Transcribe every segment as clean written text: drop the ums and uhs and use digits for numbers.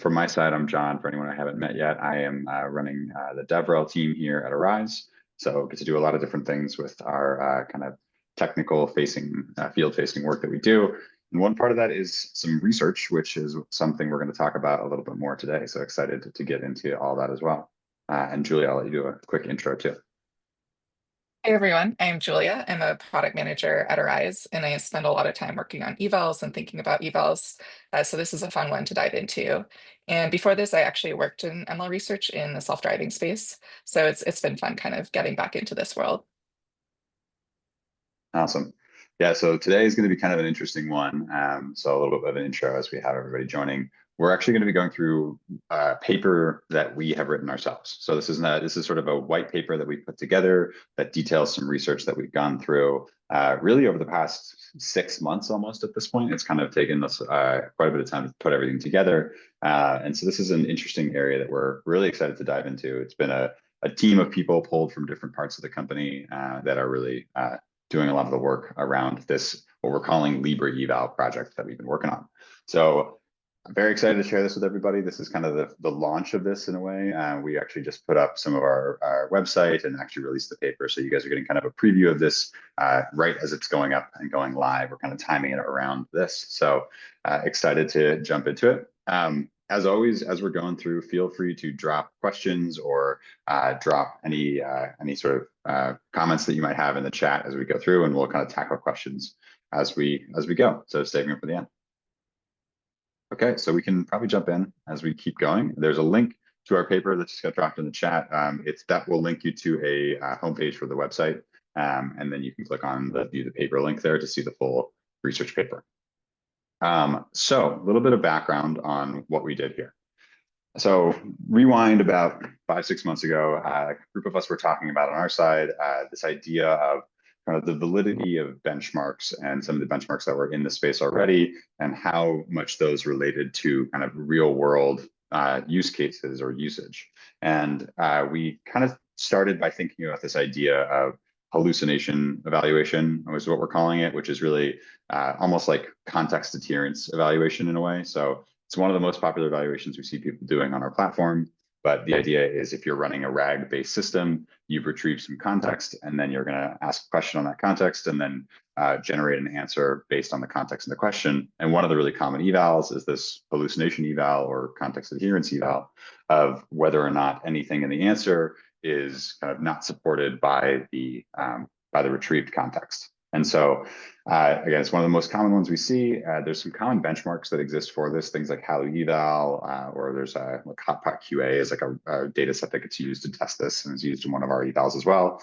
From my side, I'm John. For anyone I haven't met yet, I am running the DevRel team here at Arize. So get to do a lot of different things with our kind of technical facing, field facing work that we do. And one part of that is some research, which is something we're going to talk about a little bit more today. So excited to get into all that as well. And Julia, I'll let you do a quick intro too. Hey everyone, I'm Julia. I'm a product manager at Arize, and I spend a lot of time working on evals and thinking about evals. So this is a fun one to dive into. And before this, I actually worked in ML research in the self-driving space. So it's been fun kind of getting back into this world. Awesome. Yeah, so today is going to be kind of an interesting one. So a little bit of an intro as we have everybody joining. We're actually going to be going through a paper that we have written ourselves. So this is sort of a white paper that we put together that details some research that we've gone through really over the past 6 months almost at this point. It's kind of taken us quite a bit of time to put everything together. And so this is an interesting area that we're really excited to dive into. It's been a team of people pulled from different parts of the company that are really doing a lot of the work around this, what we're calling LibreEval project that we've been working on. So I'm very excited to share this with everybody. This is kind of the launch of this in a way. We actually just put up some of our website and actually released the paper. So you guys are getting kind of a preview of this right as it's going up and going live. We're kind of timing it around this. So excited to jump into it. As always, as we're going through, feel free to drop questions or drop any sort of comments that you might have in the chat as we go through, and we'll kind of tackle questions as we go. So saving them for the end. Okay, so we can probably jump in as we keep going. There's a link to our paper that just got dropped in the chat. That will link you to a homepage for the website, and then you can click on the view the paper link there to see the full research paper. So a little bit of background on what we did here. So rewind about 5-6 months ago, a group of us were talking about on our side this idea of kind of the validity of benchmarks and some of the benchmarks that were in the space already and how much those related to kind of real world use cases or usage. And we kind of started by thinking about this idea of hallucination evaluation was what we're calling it, which is really almost like context adherence evaluation in a way. So it's one of the most popular evaluations we see people doing on our platform. But the idea is if you're running a RAG-based system, you've retrieved some context, and then you're going to ask a question on that context and then generate an answer based on the context in the question. And one of the really common evals is this hallucination eval or context adherence eval of whether or not anything in the answer is kind of not supported by the retrieved context. And so, again, it's one of the most common ones we see. There's some common benchmarks that exist for this, things like hallueval, or there's like Hotpot QA is like a data set that gets used to test this and is used in one of our evals as well.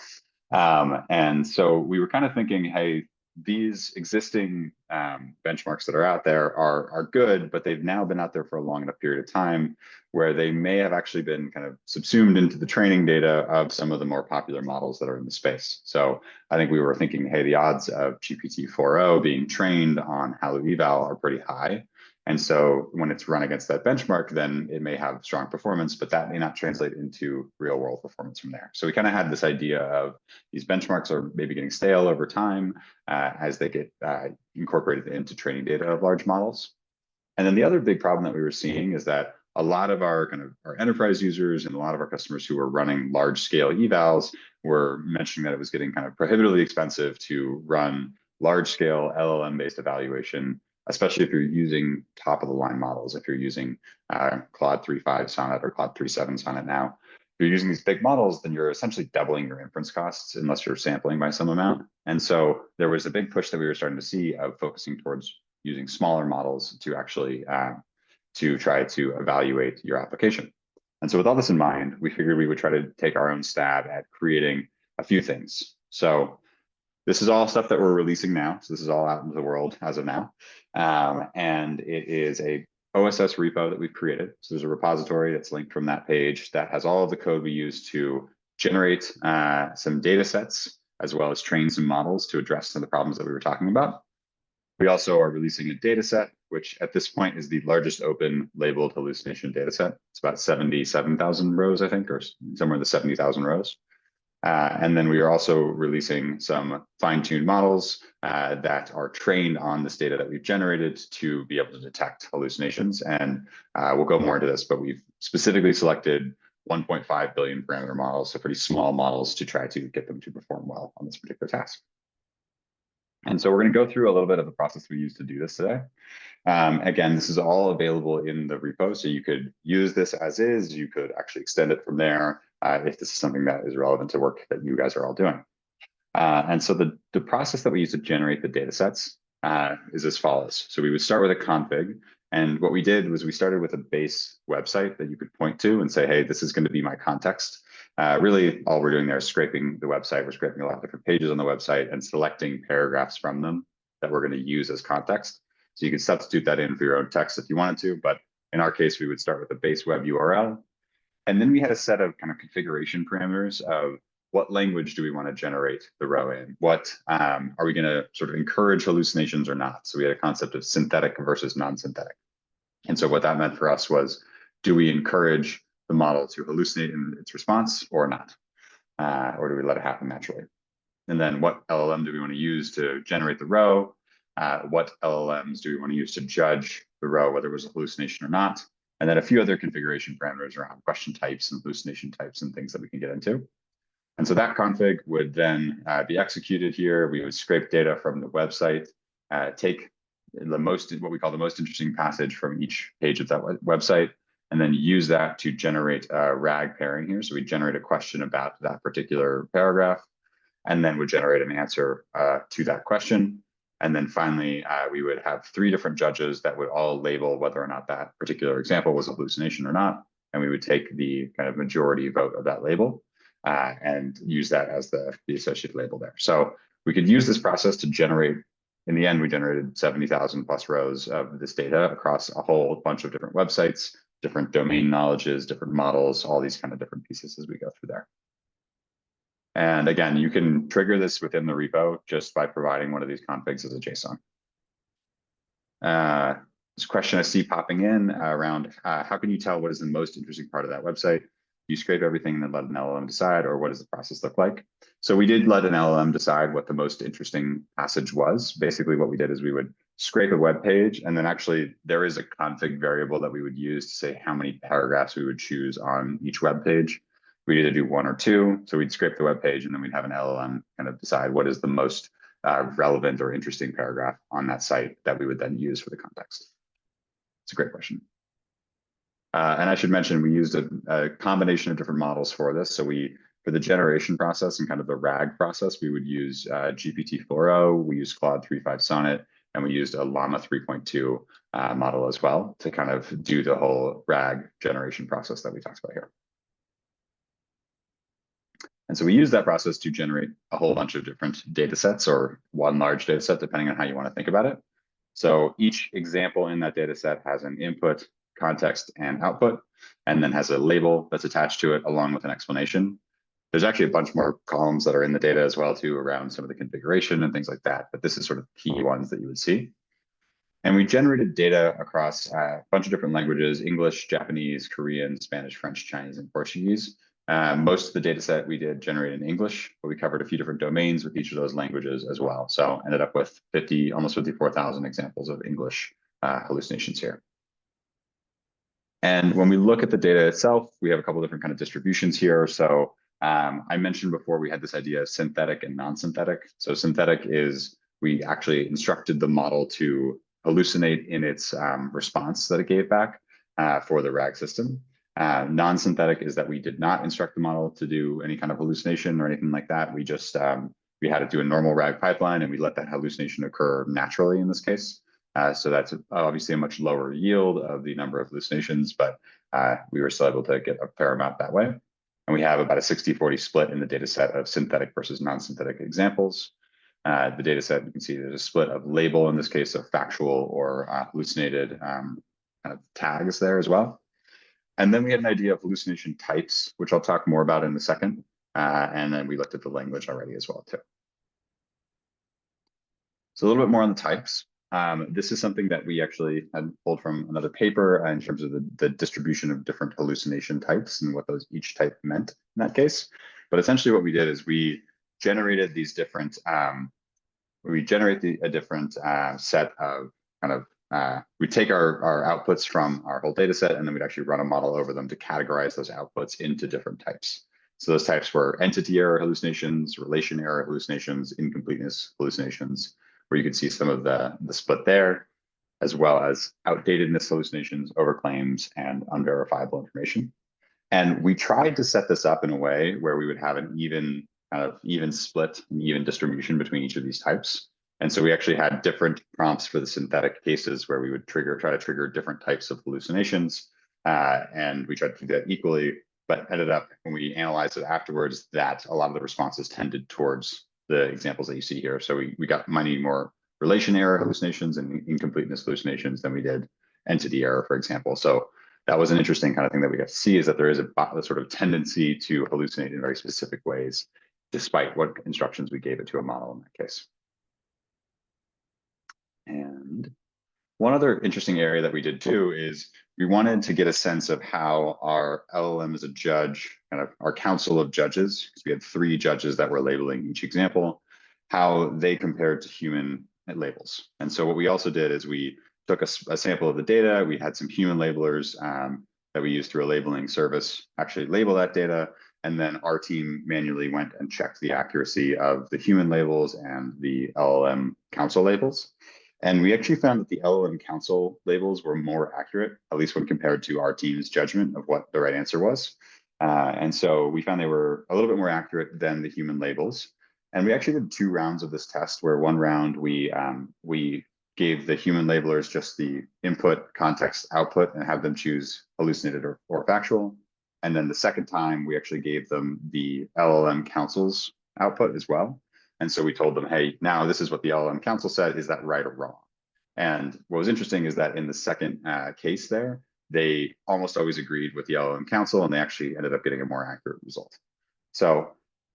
And so we were kind of thinking, hey, these existing benchmarks that are out there are good, but they've now been out there for a long enough period of time where they may have actually been kind of subsumed into the training data of some of the more popular models that are in the space. So I think we were thinking, hey, the odds of GPT-4o being trained on hallueval are pretty high. And so when it's run against that benchmark, then it may have strong performance, but that may not translate into real world performance from there. So we kind of had this idea of these benchmarks are maybe getting stale over time as they get incorporated into training data of large models. And then the other big problem that we were seeing is that a lot of our enterprise users and a lot of our customers who were running large scale evals were mentioning that it was getting kind of prohibitively expensive to run large scale LLM based evaluation, especially if you're using top of the line models. If you're using Claude 3.5 Sonnet or Claude 3.7 Sonnet now, if you're using these big models, then you're essentially doubling your inference costs unless you're sampling by some amount. And so there was a big push that we were starting to see of focusing towards using smaller models to actually to try to evaluate your application. And so with all this in mind, we figured we would try to take our own stab at creating a few things. So this is all stuff that we're releasing now. So this is all out into the world as of now. And it is a OSS repo that we've created. So there's a repository that's linked from that page that has all of the code we use to generate some data sets, as well as train some models to address some of the problems that we were talking about. We also are releasing a data set, which at this point is the largest open labeled hallucination data set. It's about 77,000 rows, I think, or somewhere in the 70,000 rows. And then we are also releasing some fine-tuned models that are trained on this data that we've generated to be able to detect hallucinations. And we'll go more into this, but we've specifically selected 1.5 billion parameter models, so pretty small models, to try to get them to perform well on this particular task. And so we're going to go through a little bit of the process we use to do this today. Again, this is all available in the repo, so you could use this as is. You could actually extend it from there if this is something that is relevant to work that you guys are all doing. And so the process that we use to generate the data sets is as follows. So we would start with a config. And what we did was we started with a base website that you could point to and say, hey, this is going to be my context. Really, all we're doing there is scraping the website. We're scraping a lot of different pages on the website and selecting paragraphs from them that we're going to use as context. So you can substitute that in for your own text if you wanted to, but in our case, we would start with a base web URL. And then we had a set of kind of configuration parameters of what language do we want to generate the row in? What are we going to sort of encourage hallucinations or not? So we had a concept of synthetic versus non-synthetic. And so what that meant for us was, do we encourage the model to hallucinate in its response or not? Or do we let it happen naturally? And then what LLM do we want to use to generate the row? What LLMs do we want to use to judge the row, whether it was a hallucination or not? And then a few other configuration parameters around question types and hallucination types and things that we can get into. And so that config would then be executed here. We would scrape data from the website, take what we call the most interesting passage from each page of that website, and then use that to generate a RAG pairing here. So we generate a question about that particular paragraph, and then would generate an answer to that question. And then finally, we would have 3 different judges that would all label whether or not that particular example was a hallucination or not. And we would take the kind of majority vote of that label and use that as the associated label there. So we could use this process to generate, in the end, we generated 70,000 plus rows of this data across a whole bunch of different websites, different domain knowledges, different models, all these kind of different pieces as we go through there. And again, you can trigger this within the repo just by providing one of these configs as a JSON. This question I see popping in around how can you tell what is the most interesting part of that website? Do you scrape everything and then let an LLM decide, or what does the process look like? So we did let an LLM decide what the most interesting passage was. Basically, what we did is we would scrape a web page, and then actually there is a config variable that we would use to say how many paragraphs we would choose on each web page. We'd either do 1 or 2. So we'd scrape the web page, and then we'd have an LLM kind of decide what is the most relevant or interesting paragraph on that site that we would then use for the context. It's a great question. And I should mention, we used a combination of different models for this. So for the generation process and kind of the RAG process, we would use GPT-4o, we used Claude 3.5 Sonnet, and we used a Llama 3.2 model as well to kind of do the whole RAG generation process that we talked about here. And so we use that process to generate a whole bunch of different data sets, or one large data set, depending on how you want to think about it. So each example in that data set has an input, context, and output, and then has a label that's attached to it along with an explanation. There's actually a bunch more columns that are in the data as well too, around some of the configuration and things like that, but this is sort of key ones that you would see. And we generated data across a bunch of different languages: English, Japanese, Korean, Spanish, French, Chinese, and Portuguese. Most of the data set we did generate in English, but we covered a few different domains with each of those languages as well. So ended up with almost 54,000 examples of English hallucinations here. And when we look at the data itself, we have a couple different kind of distributions here. So I mentioned before we had this idea of synthetic and non-synthetic. So synthetic is we actually instructed the model to hallucinate in its response that it gave back for the RAG system. Non-synthetic is that we did not instruct the model to do any kind of hallucination or anything like that. We just we had it do a normal RAG pipeline, and we let that hallucination occur naturally in this case. So that's obviously a much lower yield of the number of hallucinations, but we were still able to get a fair amount that way. And we have about a 60-40 split in the data set of synthetic versus non-synthetic examples. The data set, you can see there's a split of label, in this case, of factual or hallucinated kind of tags there as well. And then we had an idea of hallucination types, which I'll talk more about in a second. And then we looked at the language already as well too. So a little bit more on the types. This is something that we actually had pulled from another paper in terms of the distribution of different hallucination types and what each type meant in that case. But essentially what we did is we generated these different, a different set of kind of, we take our outputs from our whole data set, and then we'd actually run a model over them to categorize those outputs into different types. So those types were entity error hallucinations, relation error hallucinations, incompleteness hallucinations, where you can see some of the split there, as well as outdatedness hallucinations, overclaims, and unverifiable information. And we tried to set this up in a way where we would have an even split, an even distribution between each of these types. And so we actually had different prompts for the synthetic cases where we would try to trigger different types of hallucinations. And we tried to do that equally, but ended up, when we analyzed it afterwards, that a lot of the responses tended towards the examples that you see here. So we got many more relation error hallucinations and incompleteness hallucinations than we did entity error, for example. So that was an interesting kind of thing that we got to see, is that there is a sort of tendency to hallucinate in very specific ways, despite what instructions we gave it to a model in that case. And one other interesting area that we did too is we wanted to get a sense of how our LLM as a judge, kind of our council of judges, because we had 3 judges that were labeling each example, how they compared to human labels. And so what we also did is we took a sample of the data. We had some human labelers that we used through a labeling service actually label that data. And then our team manually went and checked the accuracy of the human labels and the LLM council labels. And we actually found that the LLM council labels were more accurate, at least when compared to our team's judgment of what the right answer was. And so we found they were a little bit more accurate than the human labels. And we actually did 2 rounds of this test, where one round we gave the human labelers just the input, context, output, and have them choose hallucinated or factual. And then the second time, we actually gave them the LLM council's output as well. And so we told them, hey, now this is what the LLM council said. Is that right or wrong? And what was interesting is that in the second case there, they almost always agreed with the LLM council, and they actually ended up getting a more accurate result. So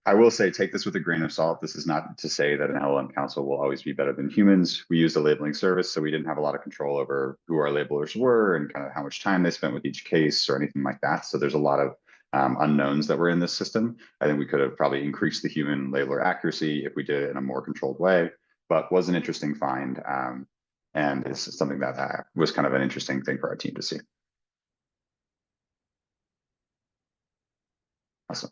I will say, take this with a grain of salt. This is not to say that an LLM council will always be better than humans. We used a labeling service, so we didn't have a lot of control over who our labelers were and kind of how much time they spent with each case or anything like that. So there's a lot of unknowns that were in this system. I think we could have probably increased the human labeler accuracy if we did it in a more controlled way, but was an interesting find. And it's something that was kind of an interesting thing for our team to see. Awesome.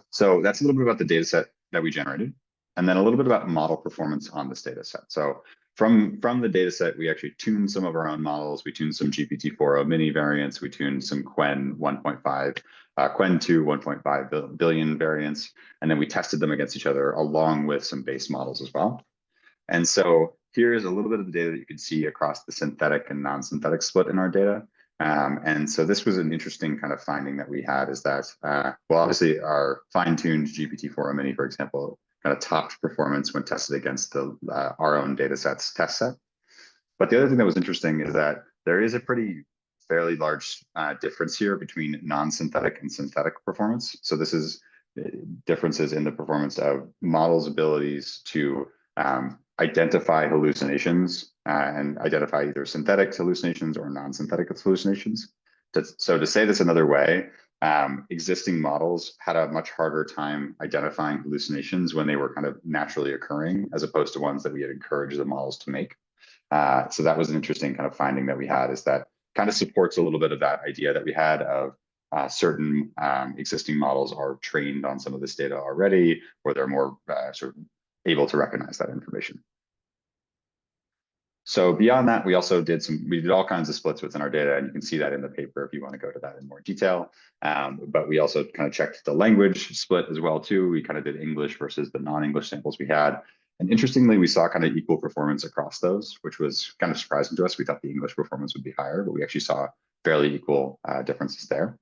So that's a little bit about the data set that we generated, and then a little bit about model performance on this data set. So from the data set, we actually tuned some of our own models. We tuned some GPT-4o mini variants. We tuned some Quen 1.5, Quen 2 1.5 billion variants, and then we tested them against each other along with some base models as well. And so here's a little bit of the data that you can see across the synthetic and non-synthetic split in our data. And so this was an interesting kind of finding that we had, is that, well, obviously our fine-tuned GPT-4o mini, for example, kind of topped performance when tested against our own data set's test set. But the other thing that was interesting is that there is a fairly large difference here between non-synthetic and synthetic performance. So this is differences in the performance of models' abilities to identify hallucinations and identify either synthetic hallucinations or non-synthetic hallucinations. So to say this another way, existing models had a much harder time identifying hallucinations when they were kind of naturally occurring, as opposed to ones that we had encouraged the models to make. So that was an interesting kind of finding that we had, is that kind of supports a little bit of that idea that we had of certain existing models are trained on some of this data already, or they're more sort of able to recognize that information. So beyond that, we did all kinds of splits within our data, and you can see that in the paper if you want to go to that in more detail. But we also kind of checked the language split as well too. We kind of did English versus the non-English samples we had. And interestingly, we saw kind of equal performance across those, which was kind of surprising to us. We thought the English performance would be higher, but we actually saw fairly equal differences there.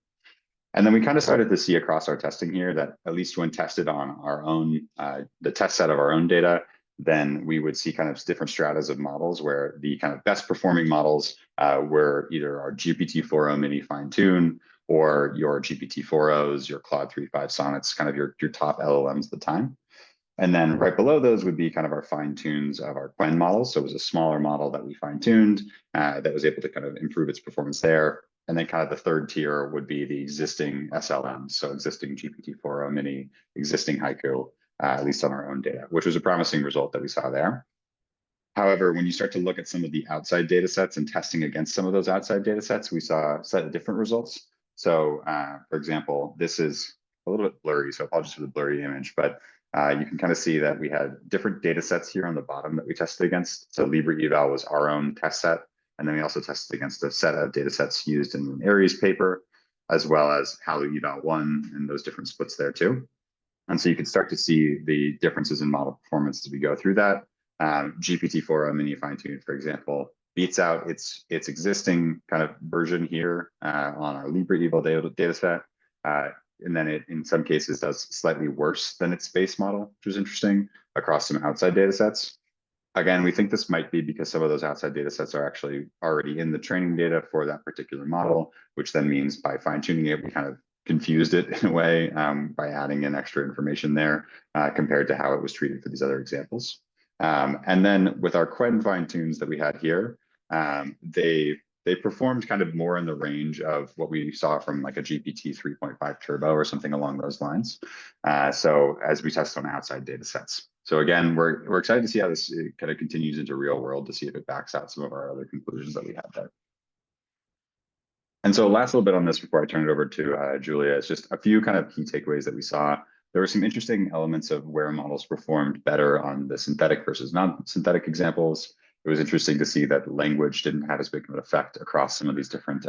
And then we kind of started to see across our testing here that, at least when tested on our own, the test set of our own data, then we would see kind of different stratas of models, where the kind of best performing models were either our GPT-4o mini fine-tune, or your GPT-4os, your Claude 3.5 sonnets, kind of your top LLMs at the time. And then right below those would be kind of our fine-tunes of our Quen models. So it was a smaller model that we fine-tuned that was able to kind of improve its performance there. And then kind of the third tier would be the existing SLMs, so existing GPT-4o mini, existing Haiku, at least on our own data, which was a promising result that we saw there. However, when you start to look at some of the outside data sets and testing against some of those outside data sets, we saw slightly different results. So for example, this is a little bit blurry, so apologies for the blurry image, but you can kind of see that we had different data sets here on the bottom that we tested against. So LibreEval was our own test set. And then we also tested against a set of data sets used in an Arize paper, as well as HalluEval1 and those different splits there too. And so you can start to see the differences in model performance as we go through that. GPT-4o mini fine-tuned, for example, beats out its existing kind of version here on our LibreEval data set. And then it, in some cases, does slightly worse than its base model, which was interesting across some outside data sets. Again, we think this might be because some of those outside data sets are actually already in the training data for that particular model, which then means by fine-tuning it, we kind of confused it in a way by adding in extra information there compared to how it was treated for these other examples. And then with our Quen fine-tunes that we had here, they performed kind of more in the range of what we saw from like a GPT 3.5 Turbo or something along those lines. So as we test on outside data sets. So again, we're excited to see how this kind of continues into real world to see if it backs out some of our other conclusions that we had there. And so last little bit on this before I turn it over to Julia is just a few kind of key takeaways that we saw. There were some interesting elements of where models performed better on the synthetic versus non-synthetic examples. It was interesting to see that language didn't have as big of an effect across some of these different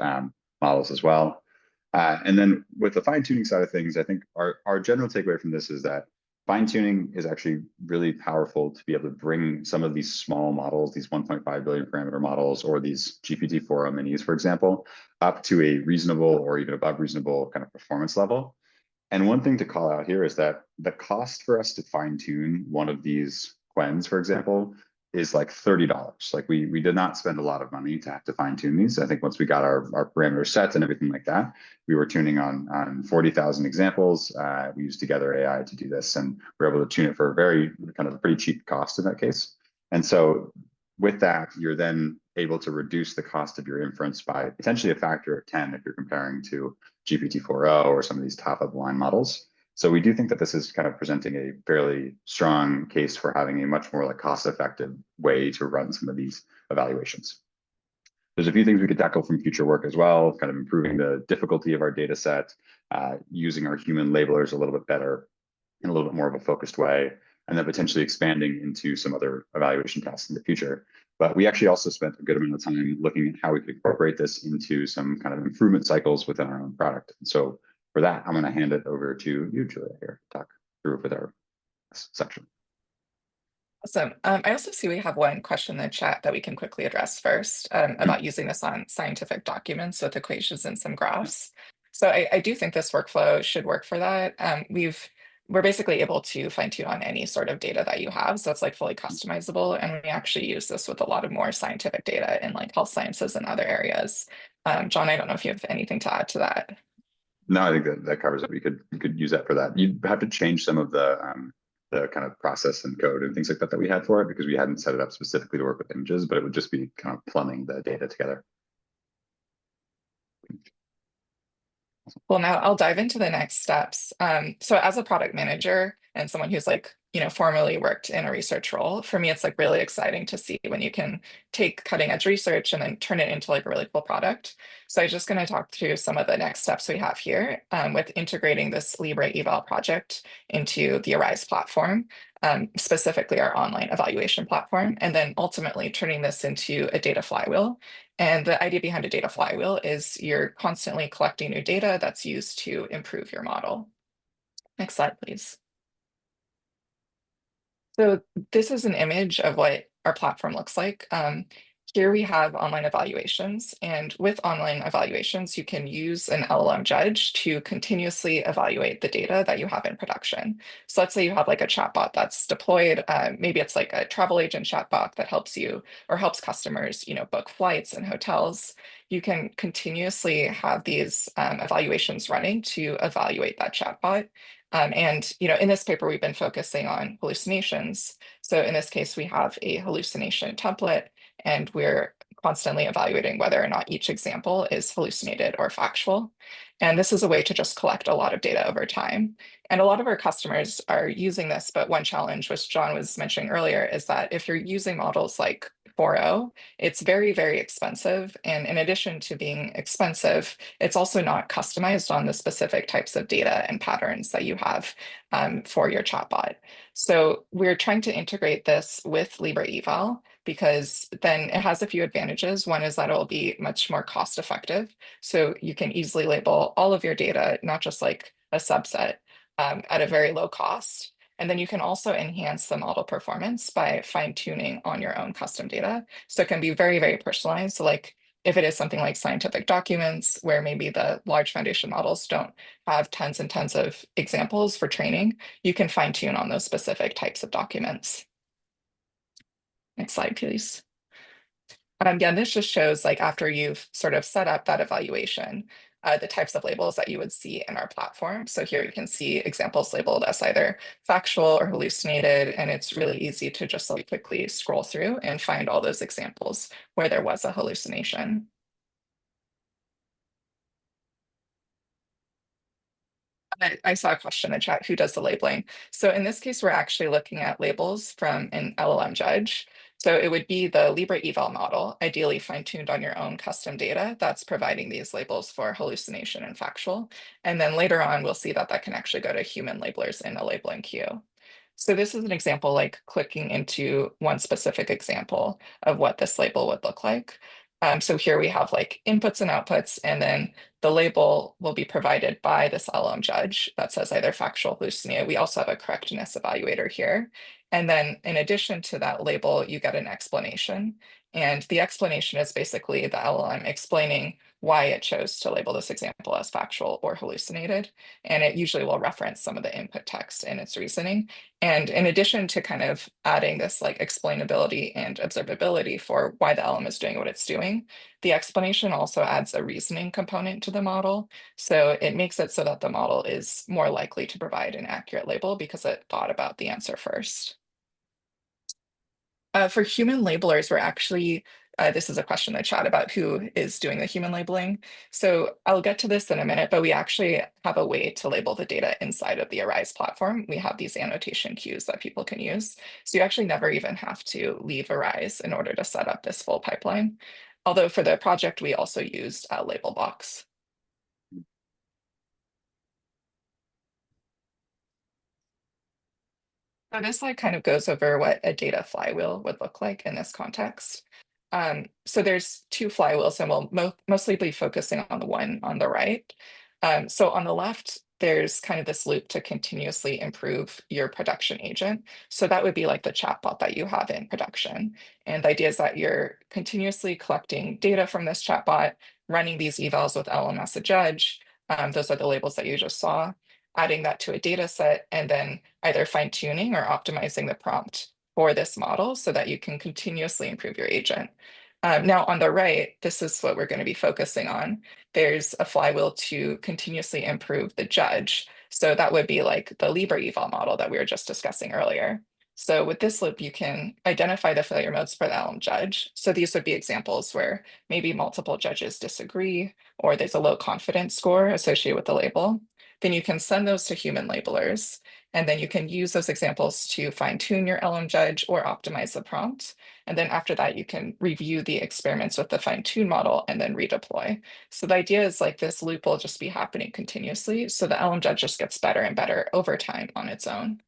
models as well. And then with the fine-tuning side of things, I think our general takeaway from this is that fine-tuning is actually really powerful to be able to bring some of these small models, these 1.5 billion parameter models, or these GPT-4o minis, for example, up to a reasonable or even above reasonable kind of performance level. And one thing to call out here is that the cost for us to fine-tune one of these Quens, for example, is like $30. Like we did not spend a lot of money to have to fine-tune these. I think once we got our parameter sets and everything like that, we were tuning on 40,000 examples. We used Together AI to do this, and we were able to tune it for a very kind of a pretty cheap cost in that case. And so with that, you're then able to reduce the cost of your inference by potentially a factor of 10 if you're comparing to GPT-4o or some of these top of the line models. So we do think that this is kind of presenting a fairly strong case for having a much more like cost-effective way to run some of these evaluations. There's a few things we could tackle from future work as well, kind of improving the difficulty of our data set, using our human labelers a little bit better in a little bit more of a focused way, and then potentially expanding into some other evaluation tasks in the future. But we actually also spent a good amount of time looking at how we could incorporate this into some kind of improvement cycles within our own product. And so for that, I'm going to hand it over to you, Julia, here to talk through with our section. Awesome. I also see we have one question in the chat that we can quickly address first about using this on scientific documents with equations and some graphs. So I do think this workflow should work for that. We're basically able to fine tune on any sort of data that you have. So it's like fully customizable. And we actually use this with a lot of more scientific data in like health sciences and other areas. John, I don't know if you have anything to add to that. No, I think that covers it. We could use that for that. You'd have to change some of the kind of process and code and things like that we had for it because we hadn't set it up specifically to work with images, but it would just be kind of plumbing the data together. Well, now I'll dive into the next steps. So as a product manager and someone who's like, formerly worked in a research role, for me, it's like really exciting to see when you can take cutting edge research and then turn it into like a really cool product. So I'm just going to talk through some of the next steps we have here with integrating this LibreEval project into the Arize platform, specifically our online evaluation platform, and then ultimately turning this into a data flywheel. And the idea behind a data flywheel is you're constantly collecting new data that's used to improve your model. Next slide, please. So this is an image of what our platform looks like. Here we have online evaluations, and with online evaluations, you can use an LLM judge to continuously evaluate the data that you have in production. So let's say you have like a chatbot that's deployed. Maybe it's like a travel agent chatbot that helps you or helps customers, book flights and hotels. You can continuously have these evaluations running to evaluate that chatbot. And in this paper, we've been focusing on hallucinations. So in this case, we have a hallucination template, and we're constantly evaluating whether or not each example is hallucinated or factual. And this is a way to just collect a lot of data over time. And a lot of our customers are using this, but one challenge, which John was mentioning earlier, is that if you're using models like 4.0, it's very, very expensive. And in addition to being expensive, it's also not customized on the specific types of data and patterns that you have for your chatbot. So we're trying to integrate this with LibreEval because then it has a few advantages. One is that it will be much more cost effective. So you can easily label all of your data, not just like a subset, at a very low cost. And then you can also enhance the model performance by fine tuning on your own custom data. So it can be very, very personalized. So like if it is something like scientific documents where maybe the large foundation models don't have tons and tons of examples for training, you can fine tune on those specific types of documents. Next slide, please. Yeah, this just shows like after you've sort of set up that evaluation, the types of labels that you would see in our platform. So here you can see examples labeled as either factual or hallucinated, and it's really easy to just like quickly scroll through and find all those examples where there was a hallucination. I saw a question in the chat, who does the labeling? So in this case, we're actually looking at labels from an LLM judge. So it would be the LibreEval model, ideally fine-tuned on your own custom data, that's providing these labels for hallucination and factual. And then later on, we'll see that that can actually go to human labelers in a labeling queue. So this is an example, like clicking into one specific example of what this label would look like. So here we have like inputs and outputs, and then the label will be provided by this LLM judge that says either factual, hallucinated. We also have a correctness evaluator here. And then in addition to that label, you get an explanation. And the explanation is basically the LLM explaining why it chose to label this example as factual or hallucinated. And it usually will reference some of the input text in its reasoning. And in addition to kind of adding this like explainability and observability for why the LM is doing what it's doing, the explanation also adds a reasoning component to the model. So it makes it so that the model is more likely to provide an accurate label because it thought about the answer first. For human labelers, we're actually, this is a question in the chat about who is doing the human labeling. So I'll get to this in a minute, but we actually have a way to label the data inside of the Arize platform. We have these annotation queues that people can use. So you actually never even have to leave Arize in order to set up this full pipeline. Although for the project, we also used Labelbox. So this slide kind of goes over what a data flywheel would look like in this context. So there's two flywheels, and we'll mostly be focusing on the one on the right. So on the left, there's kind of this loop to continuously improve your production agent. So that would be like the chatbot that you have in production. And the idea is that you're continuously collecting data from this chatbot, running these evals with LM as a judge. Those are the labels that you just saw, adding that to a data set, and then either fine-tuning or optimizing the prompt for this model so that you can continuously improve your agent. Now on the right, this is what we're going to be focusing on. There's a flywheel to continuously improve the judge. So that would be like the LibreEval model that we were just discussing earlier. So with this loop, you can identify the failure modes for the LM judge. So these would be examples where maybe multiple judges disagree, or there's a low confidence score associated with the label. Then you can send those to human labelers, and then you can use those examples to fine tune your LM judge or optimize the prompt. And then after that, you can review the experiments with the fine tune model and then redeploy. So the idea is like this loop will just be happening continuously. So the LM judge just gets better and better over time on its own.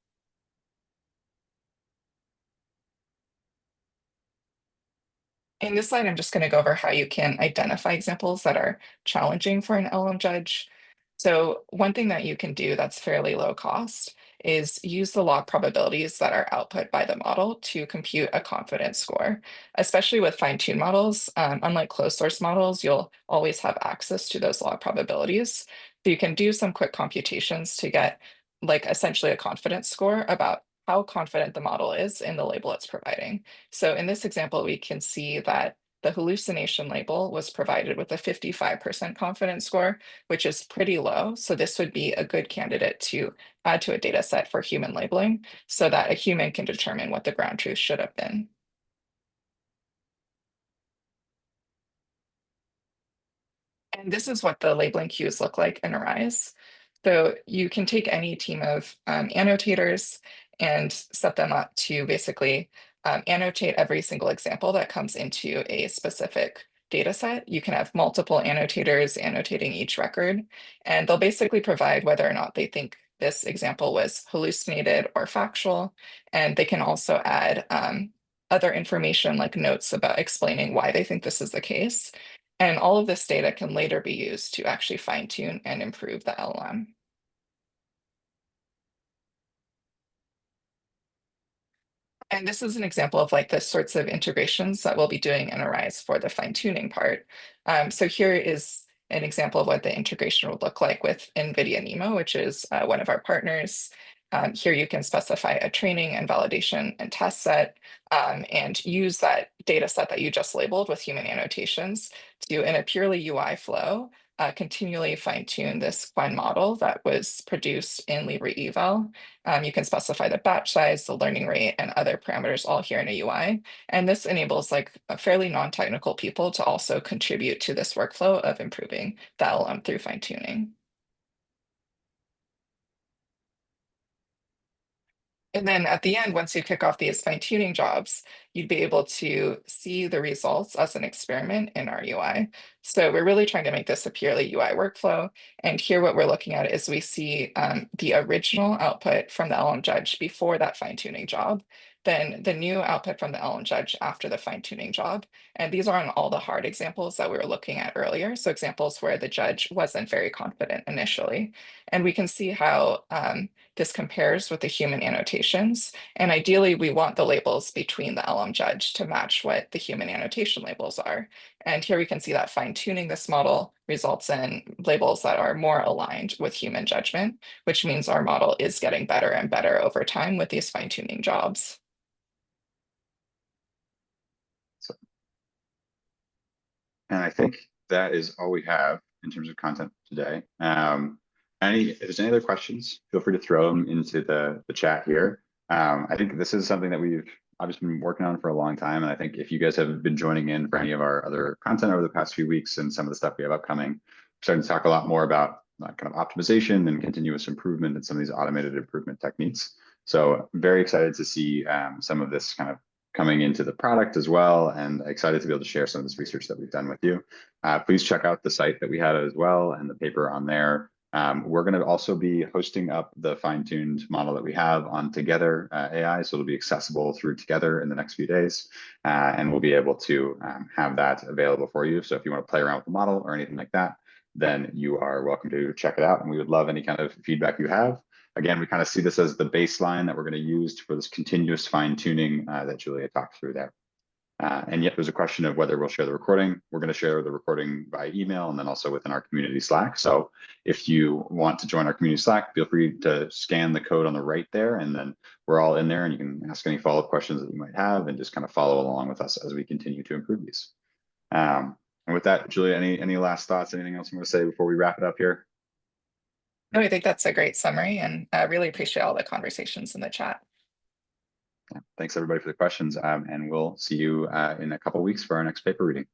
In this slide, I'm just going to go over how you can identify examples that are challenging for an LM judge. So one thing that you can do that's fairly low cost is use the log probabilities that are output by the model to compute a confidence score, especially with fine-tuned models. Unlike closed source models, you'll always have access to those log probabilities. So you can do some quick computations to get like essentially a confidence score about how confident the model is in the label it's providing. So in this example, we can see that the hallucination label was provided with a 55% confidence score, which is pretty low. So this would be a good candidate to add to a data set for human labeling so that a human can determine what the ground truth should have been. And this is what the labeling queues look like in Arize. So you can take any team of annotators and set them up to basically annotate every single example that comes into a specific data set. You can have multiple annotators annotating each record, and they'll basically provide whether or not they think this example was hallucinated or factual. And they can also add other information like notes about explaining why they think this is the case. And all of this data can later be used to actually fine tune and improve the LLM. And this is an example of like the sorts of integrations that we'll be doing in Arize for the fine tuning part. So here is an example of what the integration would look like with NVIDIA NeMo, which is one of our partners. Here you can specify a training and validation and test set and use that data set that you just labeled with human annotations to, in a purely UI flow, continually fine tune this one model that was produced in LibreEval. You can specify the batch size, the learning rate, and other parameters all here in a UI. And this enables like a fairly non-technical people to also contribute to this workflow of improving the LLM through fine tuning. And then at the end, once you kick off these fine tuning jobs, you'd be able to see the results as an experiment in our UI. So we're really trying to make this a purely UI workflow. And here what we're looking at is we see the original output from the LM judge before that fine tuning job, then the new output from the LM judge after the fine tuning job. And these are on all the hard examples that we were looking at earlier. So examples where the judge wasn't very confident initially. And we can see how this compares with the human annotations. And ideally, we want the labels between the LM judge to match what the human annotation labels are. And here we can see that fine tuning this model results in labels that are more aligned with human judgment, which means our model is getting better and better over time with these fine tuning jobs. And I think that is all we have in terms of content today. If there's any other questions, feel free to throw them into the chat here. I think this is something that we've obviously been working on for a long time. And I think if you guys have been joining in for any of our other content over the past few weeks and some of the stuff we have upcoming, we're starting to talk a lot more about kind of optimization and continuous improvement and some of these automated improvement techniques. So very excited to see some of this kind of coming into the product as well, and excited to be able to share some of this research that we've done with you. Please check out the site that we had as well and the paper on there. We're going to also be hosting up the fine-tuned model that we have on Together AI, so it'll be accessible through Together in the next few days, and we'll be able to have that available for you. So if you want to play around with the model or anything like that, then you are welcome to check it out, and we would love any kind of feedback you have. Again, we kind of see this as the baseline that we're going to use for this continuous fine-tuning that Julia talked through there. And yet there's a question of whether we'll share the recording. We're going to share the recording by email and then also within our community Slack. So if you want to join our community Slack, feel free to scan the code on the right there, and then we're all in there and you can ask any follow-up questions that you might have and just kind of follow along with us as we continue to improve these. And with that, Julia, any last thoughts, anything else you want to say before we wrap it up here? No, I think that's a great summary, and I really appreciate all the conversations in the chat. Yeah, thanks everybody for the questions, and we'll see you in a couple of weeks for our next paper reading.